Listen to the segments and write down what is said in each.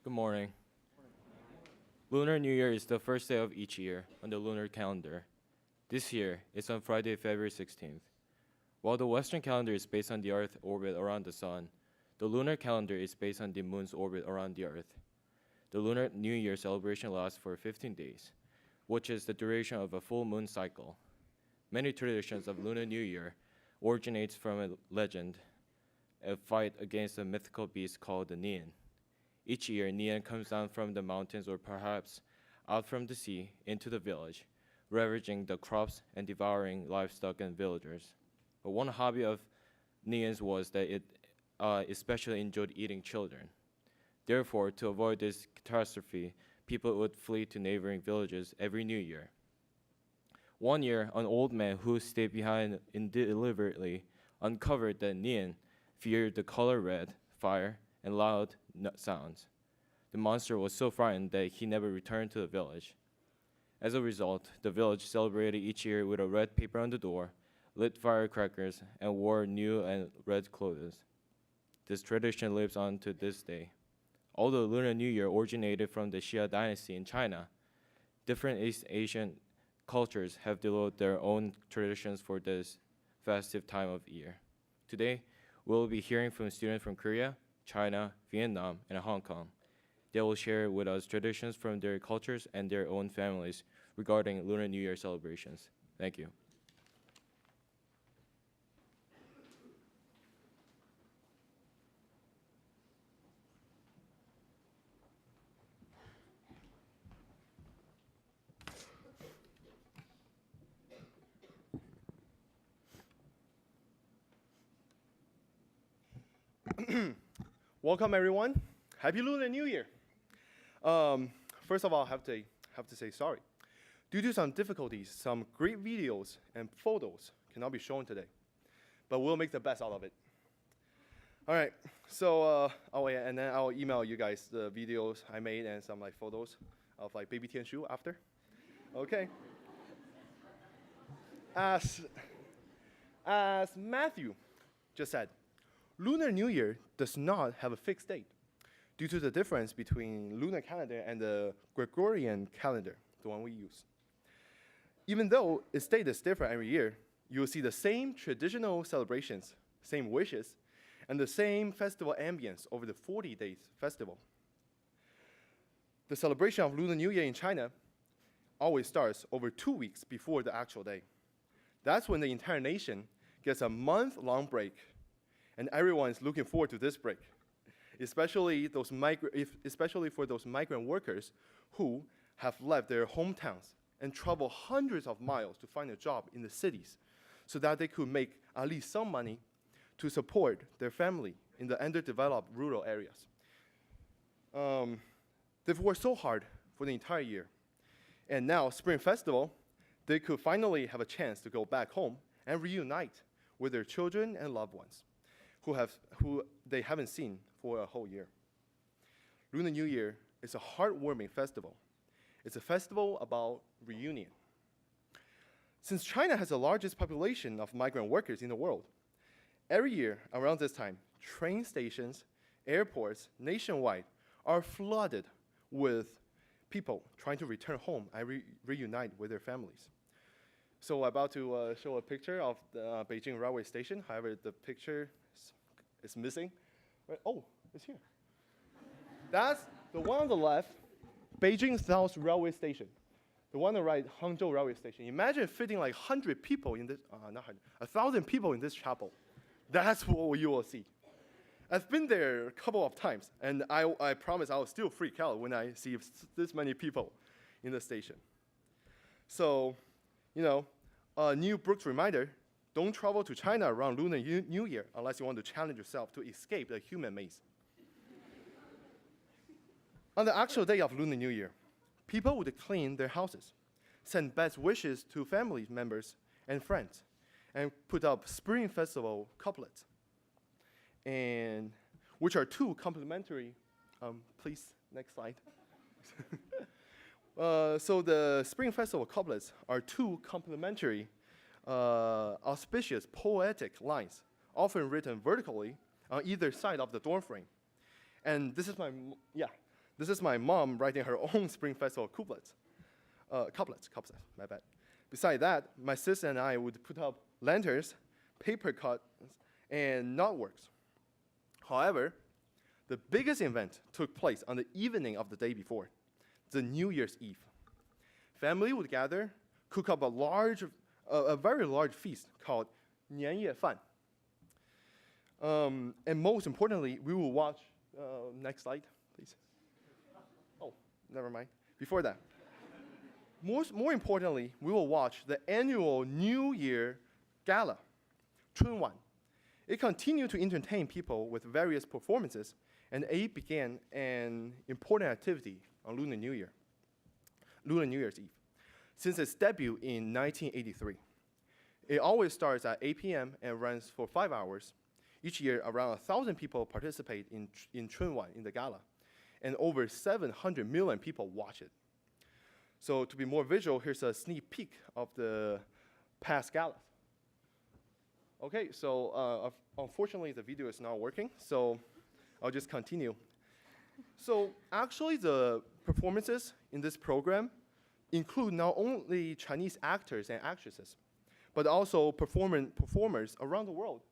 Good morning. Lunar New Year is the first day of each year on the lunar calendar. This year, it's on Friday, February 16th. While the Western calendar is based on the Earth's orbit around the Sun, the lunar calendar is based on the Moon's orbit around the Earth. The Lunar New Year celebration lasts for 15 days, which is the duration of a full moon cycle. Many traditions of Lunar New Year originates from a legend, a fight against a mythical beast called the Nian. Each year, Nian comes down from the mountains or perhaps out from the sea into the village, ravaging the crops and devouring livestock and villagers. But one hobby of Nian's was that it especially enjoyed eating children. Therefore, to avoid this catastrophe, people would flee to neighboring villages every New Year. One year, an old man who stayed behind deliberately uncovered that Nian feared the color red, fire, and loud sounds. The monster was so frightened that he never returned to the village. As a result, the village celebrated each year with a red paper on the door, lit firecrackers, and wore new and red clothes. This tradition lives on to this day. Although Lunar New Year originated from the Xia dynasty in China, different East Asian cultures have developed their own traditions for this festive time of year. Today, we'll be hearing from students from Korea, China, Vietnam, and Hong Kong. They will share with us traditions from their cultures and their own families regarding Lunar New Year celebrations. Thank you. Welcome, everyone. Happy Lunar New Year. First of all, I have to say sorry. Due to some difficulties, some great videos and photos cannot be shown today, but we'll make the best out of it. All right, so, and then I'll email you guys the videos I made and some photos of baby Tianshu after. Okay. As Matthew just said, Lunar New Year does not have a fixed date due to the difference between lunar calendar and the Gregorian calendar, the one we use. Even though its date is different every year, you will see the same traditional celebrations, same wishes, and the same festival ambience over the 40 days festival. The celebration of Lunar New Year in China always starts over 2 weeks before the actual day. That's when the entire nation gets a month-long break, and everyone is looking forward to this break, especially for those migrant workers who have left their hometowns and traveled hundreds of miles to find a job in the cities so that they could make at least some money to support their family in the underdeveloped rural areas. They've worked so hard for the entire year, and now Spring Festival, they could finally have a chance to go back home and reunite with their children and loved ones who they haven't seen for a whole year. Lunar New Year is a heartwarming festival. It's a festival about reunion. Since China has the largest population of migrant workers in the world, every year around this time, train stations, airports nationwide are flooded with people trying to return home and reunite with their families. So I'm about to show a picture of the Beijing railway station. However, the picture is missing. Right? Oh, it's here. That's the one on the left, Beijing South Railway Station. The one on the right, Hangzhou Railway Station. Imagine fitting 100 people in this, not 100, 1,000 people in this chapel. That's what you will see. I've been there a couple of times, and I promise I will still freak out when I see this many people in the station. So, a new Brooks reminder, don't travel to China around Lunar New Year unless you want to challenge yourself to escape the human maze. On the actual day of Lunar New Year, people would clean their houses, send best wishes to family members and friends, and put up Spring Festival couplets, and which are two complementary, please, next slide. So the Spring Festival couplets are two complementary, auspicious, poetic lines, often written vertically on either side of the door frame. And this is This is my mom writing her own Spring Festival couplets. Couplets, my bad. Beside that, my sister and I would put up lanterns, paper cuts, and knotworks. However, the biggest event took place on the evening of the day before, the New Year's Eve. Family would gather, cook up a very large feast called 年夜饭. And most importantly, we will watch, next slide, please. Oh, never mind. Before that, more importantly, we will watch the annual New Year Gala, 春晚. It continued to entertain people with various performances, and it began an important activity on Lunar New Year's Eve, since its debut in 1983. It always starts at 8 p.m. and runs for 5 hours. Each year, around 1,000 people participate in Chunwan, in the gala, and over 700 million people watch it. So to be more visual, here's a sneak peek of the past galas. Okay, so unfortunately, the video is not working, so I'll just continue. So actually, the performances in this program include not only Chinese actors and actresses, but also performers around the world.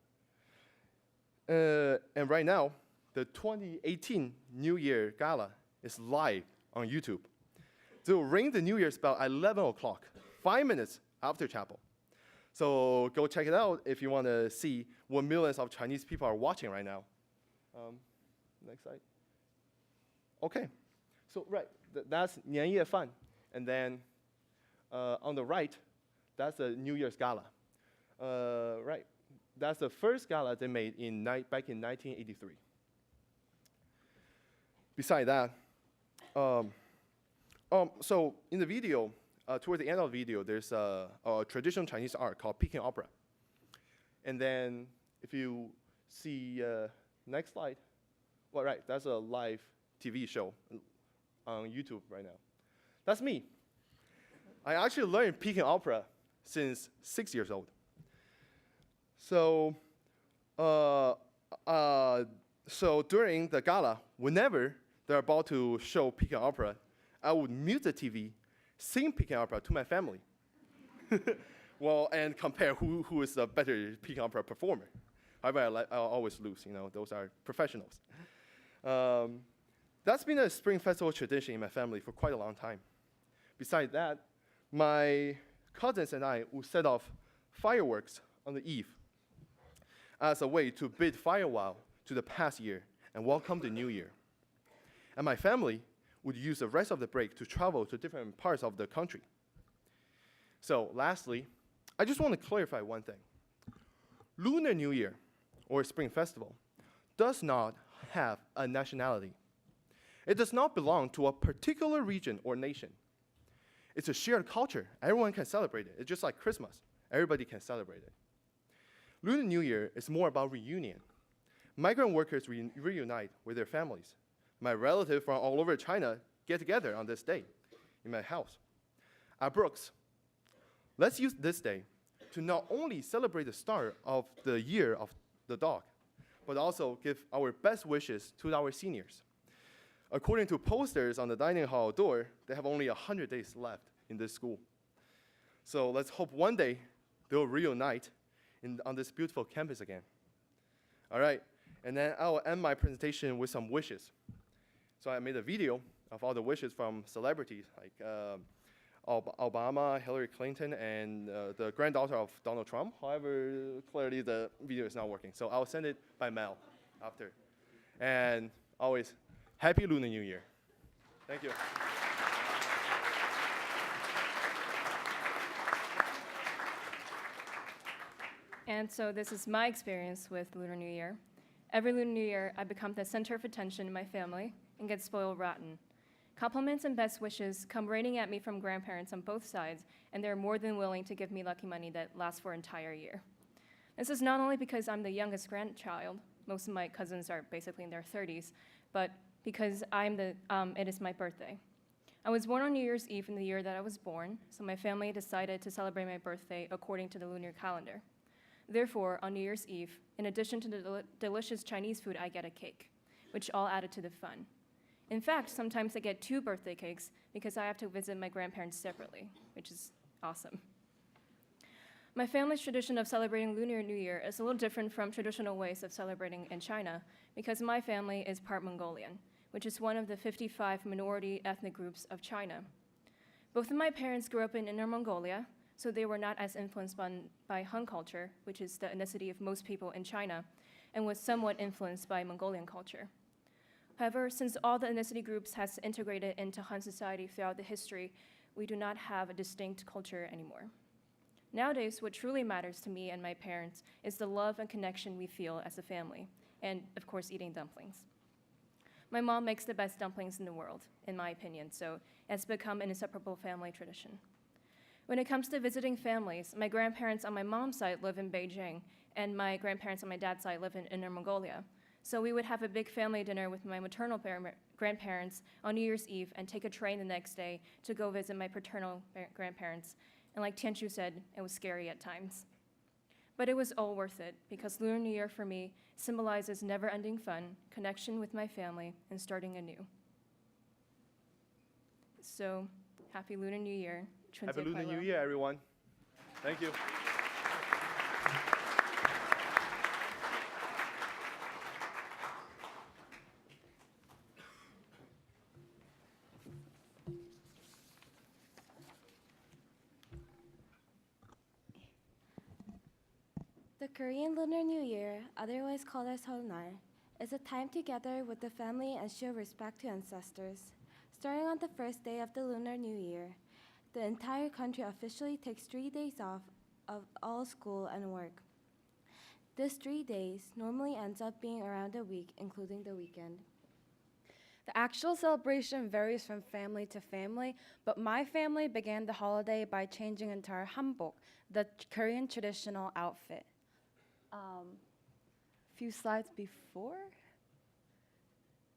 And right now, the 2018 New Year Gala is live on YouTube. They will ring the New Year's bell at 11 o'clock, 5 minutes after chapel. So go check it out if you want to see what millions of Chinese people are watching right now. Next slide. Okay, so right, that's 年夜饭. And then on the right, that's the New Year's Gala. Right, that's the first gala they made back in 1983. Beside that, so in the video, toward the end of the video, there's a traditional Chinese art called Peking opera. And then if you see next slide, well, right, that's a live TV show on YouTube right now. That's me. I actually learned Peking opera since 6 years old. So, so during the gala, whenever they're about to show Peking opera, I would mute the TV, sing Peking opera to my family. Well, and compare who is the better Peking opera performer. However, I'll always lose, those are professionals. That's been a Spring Festival tradition in my family for quite a long time. Besides that, my cousins and I would set off fireworks on the eve as a way to bid farewell to the past year and welcome the new year. And my family would use the rest of the break to travel to different parts of the country. So lastly, I just want to clarify one thing. Lunar New Year, or Spring Festival, does not have a nationality. It does not belong to a particular region or nation. It's a shared culture. Everyone can celebrate it. It's just like Christmas. Everybody can celebrate it. Lunar New Year is more about reunion. Migrant workers reunite with their families. My relatives from all over China get together on this day in my house. At Brooks, let's use this day to not only celebrate the start of the year of the dog, but also give our best wishes to our seniors. According to posters on the dining hall door, they have only 100 days left in this school. So let's hope one day they'll reunite on this beautiful campus again. All right, and then I'll end my presentation with some wishes. So I made a video of all the wishes from celebrities like Obama, Hillary Clinton, and the granddaughter of Donald Trump. However, clearly the video is not working. So I'll send it by mail after. And always, Happy Lunar New Year. Thank you. And so this is my experience with Lunar New Year. Every Lunar New Year, I become the center of attention in my family and get spoiled rotten. Compliments and best wishes come raining at me from grandparents on both sides, and they're more than willing to give me lucky money that lasts for an entire year. This is not only because I'm the youngest grandchild, most of my cousins are basically in their 30s, but because it is my birthday. I was born on New Year's Eve in the year that I was born, so my family decided to celebrate my birthday according to the lunar calendar. Therefore, on New Year's Eve, in addition to the delicious Chinese food, I get a cake, which all added to the fun. In fact, sometimes I get 2 birthday cakes because I have to visit my grandparents separately, which is awesome. My family's tradition of celebrating Lunar New Year is a little different from traditional ways of celebrating in China because my family is part Mongolian, which is one of the 55 minority ethnic groups of China. Both of my parents grew up in Inner Mongolia, so they were not as influenced by Han culture, which is the ethnicity of most people in China, and was somewhat influenced by Mongolian culture. However, since all the ethnicity groups has integrated into Han society throughout the history, we do not have a distinct culture anymore. Nowadays, what truly matters to me and my parents is the love and connection we feel as a family, and of course, eating dumplings. My mom makes the best dumplings in the world, in my opinion, so it's become an inseparable family tradition. When it comes to visiting families, my grandparents on my mom's side live in Beijing, and my grandparents on my dad's side live in Inner Mongolia. So we would have a big family dinner with my maternal grandparents on New Year's Eve and take a train the next day to go visit my paternal grandparents. And like Tianshu said, it was scary at times. But it was all worth it because Lunar New Year for me symbolizes never-ending fun, connection with my family, and starting anew. So, happy Lunar New Year. Happy Lunar New Year, everyone. Thank you. The Korean Lunar New Year, otherwise called as Seolnar, is a time together with the family and show respect to ancestors. Starting on the first day of the Lunar New Year, the entire country officially takes 3 days off of all school and work. This 3 days normally ends up being around a week, including the weekend. The actual celebration varies from family to family, but my family began the holiday by changing into our hanbok, the Korean traditional outfit. Few slides before.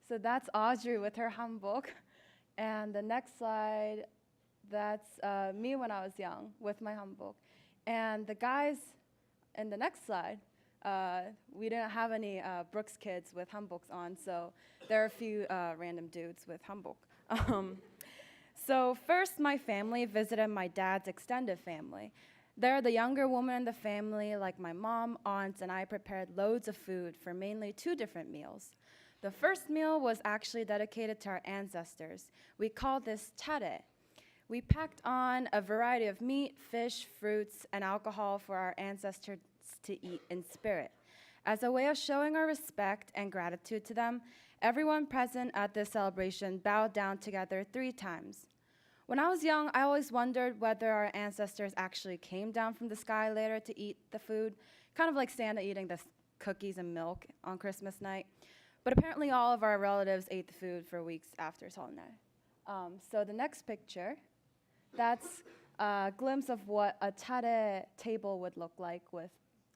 So that's Audrey with her hanbok. And the next slide, that's me when I was young with my hanbok. And the guys in the next slide, we didn't have any Brooks kids with hanboks on, so there are a few random dudes with hanbok. So first, my family visited my dad's extended family. There, the younger woman in the family, like my mom, aunts, and I prepared loads of food for mainly 2 different meals. The first meal was actually dedicated to our ancestors. We called this tare. We packed on a variety of meat, fish, fruits, and alcohol for our ancestors to eat in spirit. As a way of showing our respect and gratitude to them, everyone present at this celebration bowed down together 3 times. When I was young, I always wondered whether our ancestors actually came down from the sky later to eat the food, kind of like Santa eating the cookies and milk on Christmas night. But apparently all of our relatives ate the food for weeks after Seolnar. So the next picture, that's a glimpse of what a tare table would look like with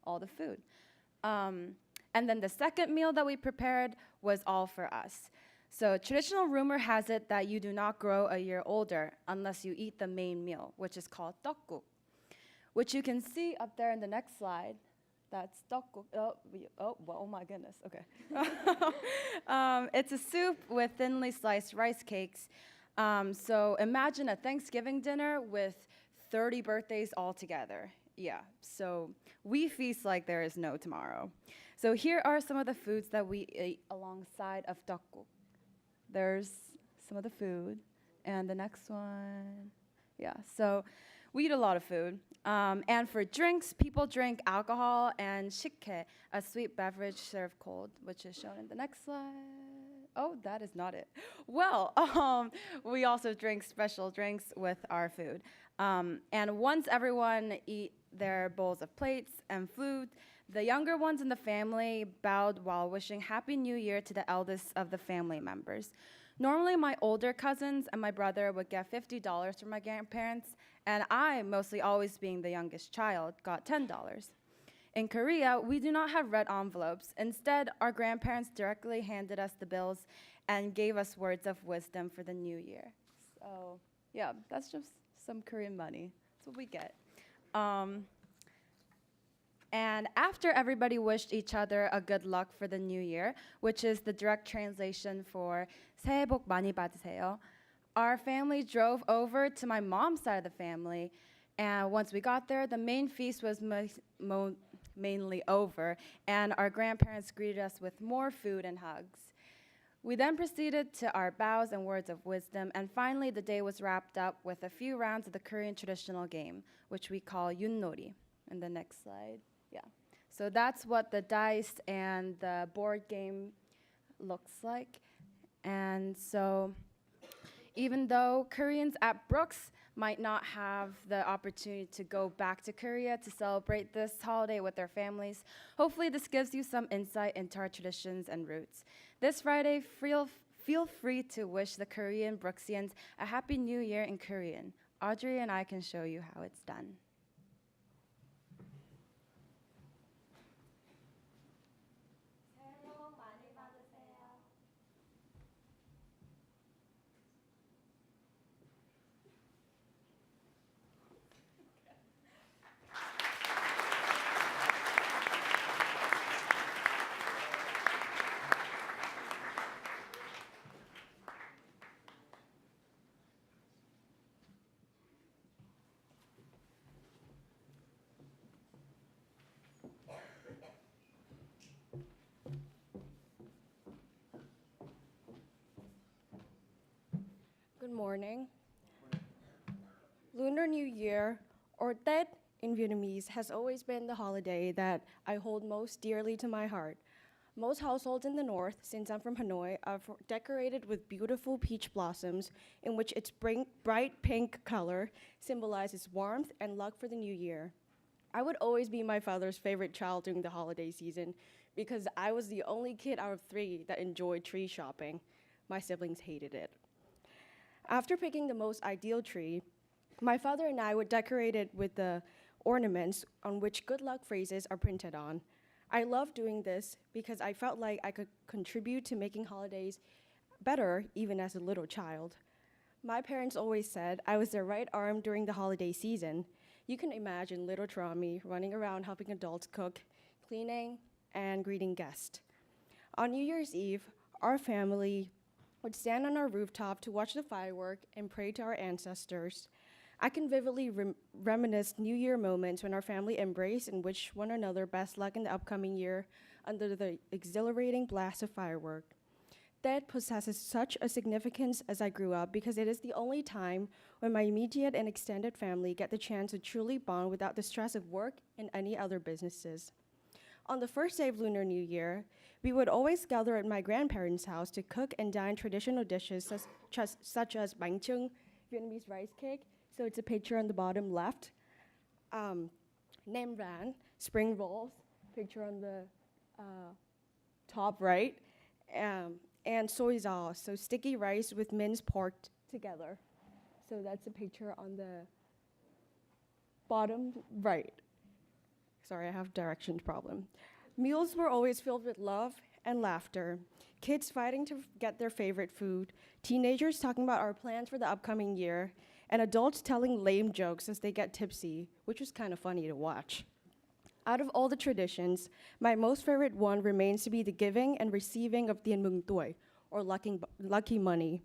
all the food. And then the second meal that we prepared was all for us. So traditional rumor has it that you do not grow a year older unless you eat the main meal, which is called tteokguk, which you can see up there in the next slide. That's tteokguk. Oh my goodness, okay. It's a soup with thinly sliced rice cakes. So imagine a Thanksgiving dinner with 30 birthdays all together. Yeah, so we feast like there is no tomorrow. So here are some of the foods that we ate alongside of tteokguk. There's some of the food, and the next one, yeah, so we eat a lot of food. And for drinks, people drink alcohol and shikhae, a sweet beverage served cold, which is shown in the next slide. Oh, that is not it. Well, we also drink special drinks with our food. And once everyone eat their bowls of plates and food, the younger ones in the family bowed while wishing Happy New Year to the eldest of the family members. Normally, my older cousins and my brother would get $50 from my grandparents, and I, mostly always being the youngest child, got $10. In Korea, we do not have red envelopes. Instead, our grandparents directly handed us the bills and gave us words of wisdom for the new year. So, yeah, that's just some Korean money. That's what we get. And after everybody wished each other a good luck for the new year, which is the direct translation for 새해 복 많이 받으세요, our family drove over to my mom's side of the family. And once we got there, the main feast was mainly over, and our grandparents greeted us with more food and hugs. We then proceeded to our bows and words of wisdom, and finally the day was wrapped up with a few rounds of the Korean traditional game, which we call yunori. And the next slide, yeah. So that's what the dice and the board game looks like. And so even though Koreans at Brooks might not have the opportunity to go back to Korea to celebrate this holiday with their families, hopefully this gives you some insight into our traditions and roots. This Friday, feel free to wish the Korean Brooksians a Happy New Year in Korean. Audrey and I can show you how it's done. Good morning. Lunar New Year, or Tết in Vietnamese, has always been the holiday that I hold most dearly to my heart. Most households in the north, since I'm from Hanoi, are decorated with beautiful peach blossoms in which its bright pink color symbolizes warmth and luck for the new year. I would always be my father's favorite child during the holiday season because I was the only kid out of 3 that enjoyed tree shopping. My siblings hated it. After picking the most ideal tree, my father and I would decorate it with the ornaments on which good luck phrases are printed on. I loved doing this because I felt like I could contribute to making holidays better even as a little child. My parents always said I was their right arm during the holiday season. You can imagine little Tramie running around helping adults cook, cleaning, and greeting guests. On New Year's Eve, our family would stand on our rooftop to watch the firework and pray to our ancestors. I can vividly reminisce New Year moments when our family embraced and wished one another best luck in the upcoming year under the exhilarating blast of firework. That possesses such a significance as I grew up because it is the only time when my immediate and extended family get the chance to truly bond without the stress of work and any other businesses. On the first day of Lunar New Year, we would always gather at my grandparents' house to cook and dine traditional dishes such as bánh chưng, Vietnamese rice cake. So it's a picture on the bottom left. Nem ran, spring rolls, picture on the top right. And soy sauce, so sticky rice with minced pork together. So that's a picture on the bottom right. Sorry, I have directions problem. Meals were always filled with love and laughter. Kids fighting to get their favorite food, teenagers talking about our plans for the upcoming year, and adults telling lame jokes as they get tipsy, which was kind of funny to watch. Out of all the traditions, my most favorite one remains to be the giving and receiving of Tiền Mừng Tuổi, or lucky money.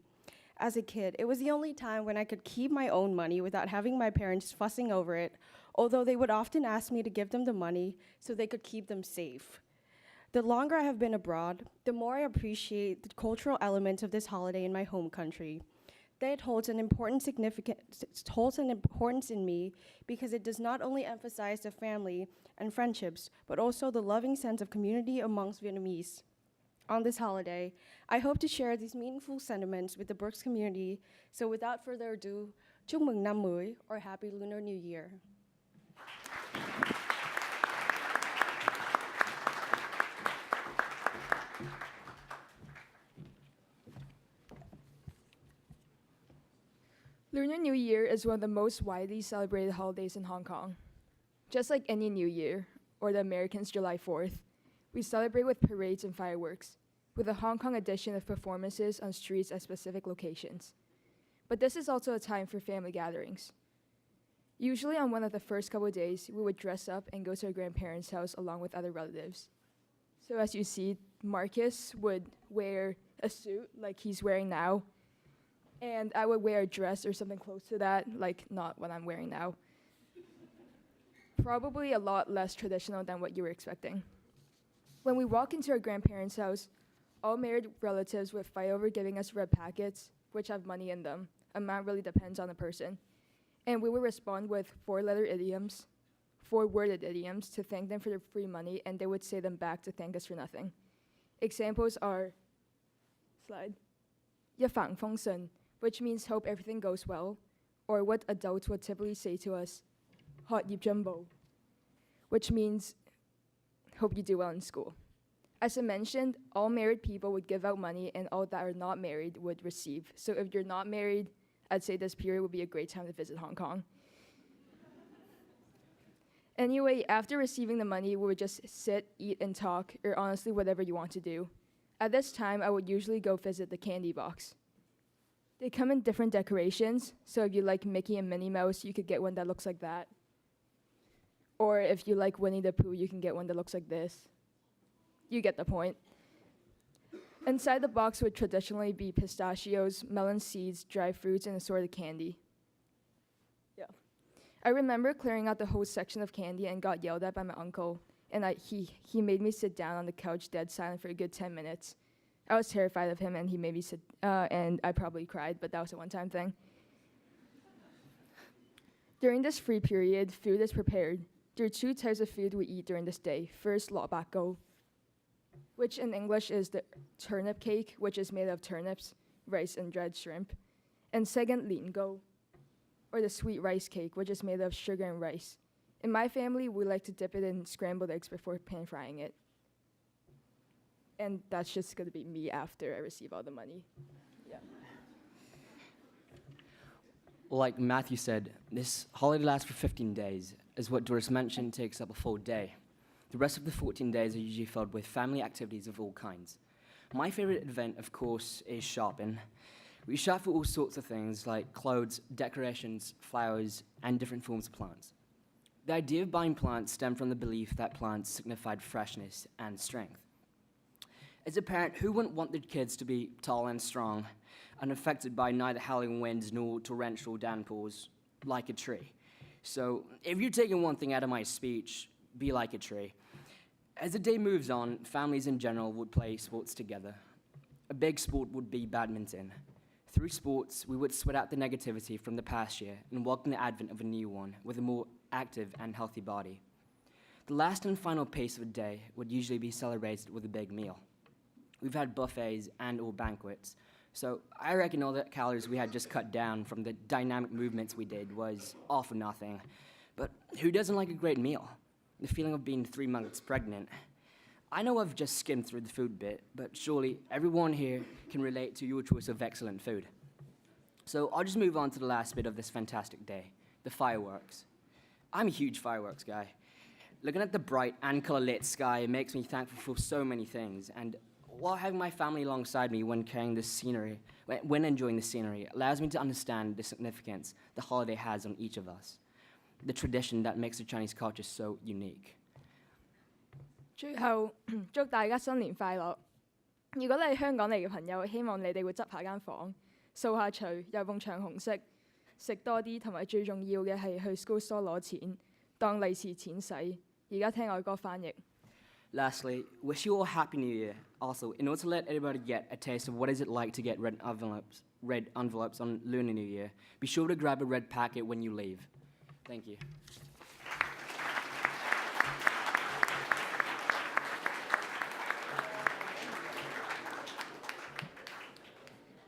As a kid, it was the only time when I could keep my own money without having my parents fussing over it, although they would often ask me to give them the money so they could keep them safe. The longer I have been abroad, the more I appreciate the cultural elements of this holiday in my home country. That holds an importance in me because it does not only emphasize the family and friendships, but also the loving sense of community amongst Vietnamese. On this holiday, I hope to share these meaningful sentiments with the Brooks community. So without further ado, Chúc mừng năm mới, or Happy Lunar New Year. Lunar New Year is one of the most widely celebrated holidays in Hong Kong. Just like any New Year, or the Americans' July 4th, we celebrate with parades and fireworks, with a Hong Kong edition of performances on streets at specific locations. But this is also a time for family gatherings. Usually on one of the first couple of days, we would dress up and go to our grandparents' house along with other relatives. So as you see, Marcus would wear a suit like he's wearing now, and I would wear a dress or something close to that, like not what I'm wearing now. Probably a lot less traditional than what you were expecting. When we walk into our grandparents' house, all married relatives would fight over giving us red packets, which have money in them. Amount really depends on the person. And we would respond with 4-letter idioms, 4-worded idioms to thank them for their free money, and they would say them back to thank us for nothing. Examples are, slide, 一帆風順, which means hope everything goes well, or what adults would typically say to us, 學業進步, which means hope you do well in school. As I mentioned, all married people would give out money and all that are not married would receive. So if you're not married, I'd say this period would be a great time to visit Hong Kong. Anyway, after receiving the money, we would just sit, eat, and talk, or honestly, whatever you want to do. At this time, I would usually go visit the candy box. They come in different decorations, so if you like Mickey and Minnie Mouse, you could get one that looks like that. Or if you like Winnie the Pooh, you can get one that looks like this. You get the point. Inside the box would traditionally be pistachios, melon seeds, dry fruits, and assorted candy. Yeah. I remember clearing out the whole section of candy and got yelled at by my uncle, and he made me sit down on the couch dead silent for a good 10 minutes. I was terrified of him, and he made me sit, and I probably cried, but that was a one-time thing. During this free period, food is prepared. There are 2 types of food we eat during this day. First, lok bak go, which in English is the turnip cake, which is made of turnips, rice, and dried shrimp. And second, lien go, or the sweet rice cake, which is made of sugar and rice. In my family, we like to dip it in scrambled eggs before pan frying it. And that's just gonna be me after I receive all the money. Yeah. Like Matthew said, this holiday lasts for 15 days. As what Doris mentioned, takes up a full day. The rest of the 14 days are usually filled with family activities of all kinds. My favorite event, of course, is shopping. We shop for all sorts of things like clothes, decorations, flowers, and different forms of plants. The idea of buying plants stemmed from the belief that plants signified freshness and strength. As a parent, who wouldn't want their kids to be tall and strong, unaffected by neither howling winds nor torrential downpours, like a tree? So, if you're taking one thing out of my speech, be like a tree. As the day moves on, families in general would play sports together. A big sport would be badminton. Through sports, we would sweat out the negativity from the past year and welcome the advent of a new one with a more active and healthy body. The last and final pace of a day would usually be celebrated with a big meal. We've had buffets and/or banquets, so I reckon all the calories we had just cut down from the dynamic movements we did was all for nothing. But who doesn't like a great meal? The feeling of being 3 months pregnant. I know I've just skimmed through the food bit, but surely everyone here can relate to your choice of excellent food. So I'll just move on to the last bit of this fantastic day, the fireworks. I'm a huge fireworks guy. Looking at the bright and color-lit sky makes me thankful for so many things, and while having my family alongside me when carrying the scenery, when enjoying the scenery, allows me to understand the significance the holiday has on each of us, the tradition that makes the Chinese culture so unique. 最後祝大家新年快樂！如果你係香港嚟嘅朋友，希望你哋會執下間房，掃下除，有埲牆紅色，食多啲，同埋最重要嘅係去 school store 攞錢，當利是錢使。而家聽我歌翻譯。Lastly, wish you all a Happy New Year. Also, in order to let everybody get a taste of what is it like to get red envelopes on Lunar New Year, be sure to grab a red packet when you leave. Thank you.